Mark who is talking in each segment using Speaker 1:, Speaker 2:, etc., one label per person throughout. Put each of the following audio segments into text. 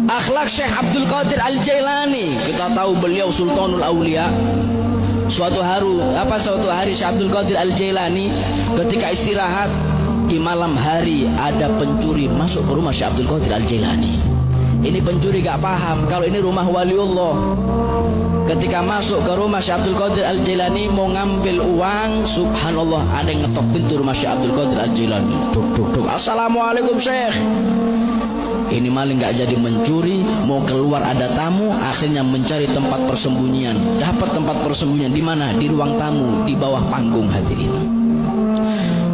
Speaker 1: Akhlak Syekh Abdul Qadir Al-Jailani, kita tahu beliau Sultanul Aulia. Suatu hari Syekh Abdul Qadir Al-Jailani ketika istirahat di malam hari, ada pencuri masuk ke rumah Syekh Abdul Qadir Al-Jailani. Ini pencuri gak paham kalau ini rumah waliullah. Ketika masuk ke rumah Syekh Abdul Qadir Al-Jailani mau ngambil uang, subhanallah, ada yang ngetok pintu rumah Syekh Abdul Qadir Al-Jailani. Duk duk duk. Assalamualaikum Syekh. Ini maling gak jadi mencuri, mau keluar ada tamu, akhirnya mencari tempat persembunyian. Dapat tempat persembunyian di mana? Di ruang tamu, di bawah panggung, hadirin.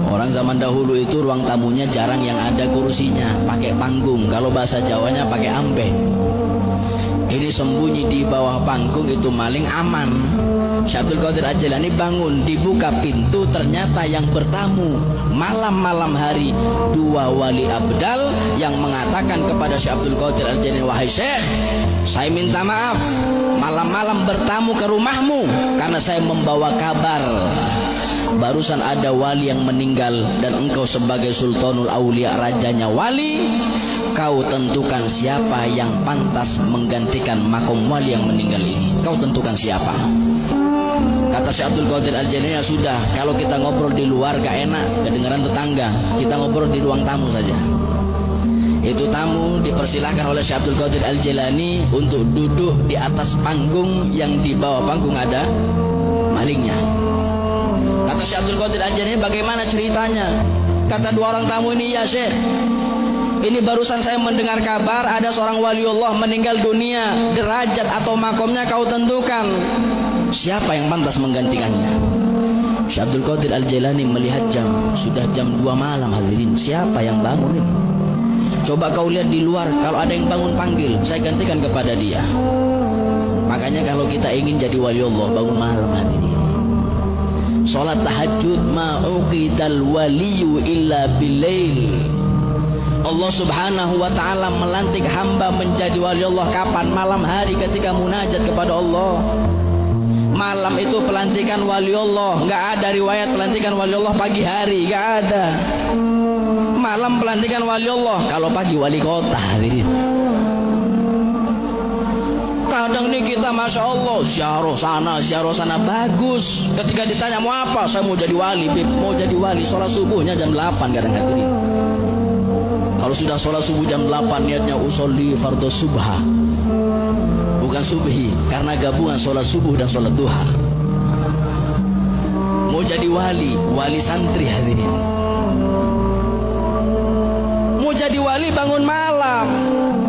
Speaker 1: Orang zaman dahulu itu ruang tamunya jarang yang ada kursinya, pakai panggung. Kalau bahasa Jawanya pakai ambeng. Ini sembunyi di bawah panggung, itu maling aman. Syekh Abdul Qadir Al-Jailani bangun, dibuka pintu, ternyata yang bertamu malam-malam hari dua wali abdal yang mengatakan kepada Syekh Abdul Qadir Al-Jailani, wahai Syekh, saya minta maaf malam-malam bertamu ke rumahmu karena saya membawa kabar barusan ada wali yang meninggal dan engkau sebagai Sultanul Aulia, rajanya wali, kau tentukan siapa yang pantas menggantikan makom wali yang meninggal ini. Kau tentukan siapa. Kata Syekh Abdul Qadir Al-Jailani, ya sudah, kalau kita ngobrol di luar gak enak, kedengaran tetangga, kita ngobrol di ruang tamu saja. Itu tamu dipersilahkan oleh Syekh Abdul Qadir Al-Jailani untuk duduk di atas panggung, yang di bawah panggung ada malingnya. Kata Syekh Abdul Qadir Al-Jailani, bagaimana ceritanya? Kata dua orang tamu ini, ya Syekh, ini barusan saya mendengar kabar ada seorang waliullah meninggal dunia, derajat atau makomnya kau tentukan. Siapa yang pantas menggantikannya? Syekh Abdul Qadir Al-Jailani melihat jam, sudah jam 2 malam, hadirin. Siapa yang bangun ini? Coba kau lihat di luar, kalau ada yang bangun panggil, saya gantikan kepada dia. Makanya kalau kita ingin jadi waliullah, bangun malam, hadirin. Salat tahajud, ma'uqidal waliyu illa bilail. Allah subhanahu wa ta'ala melantik hamba menjadi waliullah kapan? Malam hari ketika munajat kepada Allah. Malam itu pelantikan waliullah. Nggak ada riwayat pelantikan waliullah pagi hari, nggak ada. Malam pelantikan waliullah. Kalau pagi wali kota, hadirin. Kadang nih kita masya Allah ziarah sana bagus. Ketika ditanya mau apa, saya mau jadi wali, mau jadi wali. Sholat subuhnya jam 8 kadang, hadirin. Kalau sudah sholat subuh jam 8, niatnya usolli fardhu subha, bukan subhi, karena gabungan sholat subuh dan sholat duha. Mau jadi wali, wali santri, hadirin. Mau jadi wali bangun malam.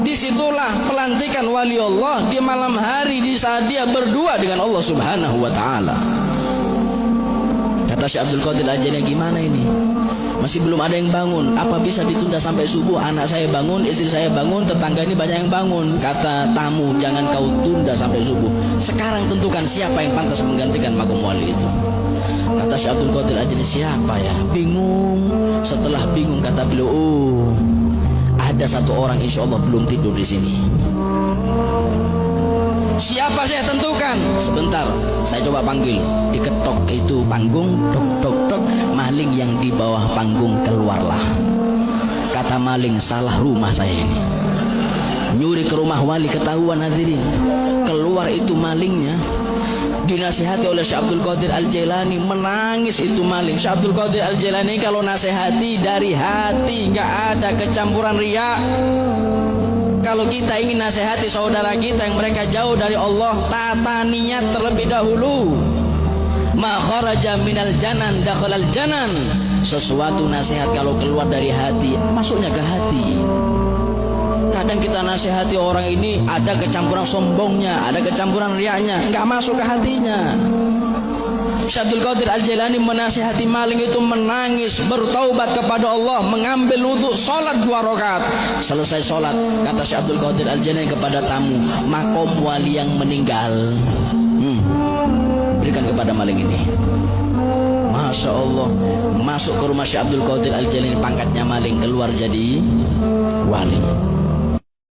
Speaker 1: Disitulah pelantikan wali Allah, di malam hari, di saat dia berdua dengan Allah subhanahu wa ta'ala. Kata Syekh Abdul Qadir Al-Jailani, gimana ini? Masih belum ada yang bangun. Apa bisa ditunda sampai subuh? Anak saya bangun, istri saya bangun, tetangga ini banyak yang bangun. Kata tamu, jangan kau tunda sampai subuh. Sekarang tentukan siapa yang pantas menggantikan makom wali itu. Kata Syekh Abdul Qadir Al-Jailani, siapa ya? Bingung. Setelah bingung kata beliau, oh, ada satu orang insya Allah belum tidur di sini. Siapa saya tentukan? Sebentar, saya coba panggil. Diketok itu panggung, tok tok tok. Maling yang di bawah panggung keluarlah. Kata maling, salah rumah saya ini. Nyuri ke rumah wali, ketahuan, hadirin. Keluar itu malingnya. Dinasihati oleh Syekh Abdul Qadir Al-Jailani, menangis itu maling. Syekh Abdul Qadir Al-Jailani kalau nasihati dari hati, nggak ada kecampuran riya. Kalau kita ingin nasihati saudara kita yang mereka jauh dari Allah, tata niat terlebih dahulu. Ma kharaja minal janan dakhalal janan. Sesuatu nasihat kalau keluar dari hati, masuknya ke hati. Kadang kita nasihati orang ini ada kecampuran sombongnya, ada kecampuran riaknya, nggak masuk ke hatinya. Syekh Abdul Qadir Al-Jailani menasihati maling itu menangis, bertaubat kepada Allah, mengambil wudhu, sholat 2 rakaat. Selesai sholat, kata Syekh Abdul Qadir Al-Jailani kepada tamu, makom wali yang meninggal, berikan kepada maling ini. Masya Allah, masuk ke rumah Syekh Abdul Qadir Al-Jailani, pangkatnya maling, keluar jadi wali.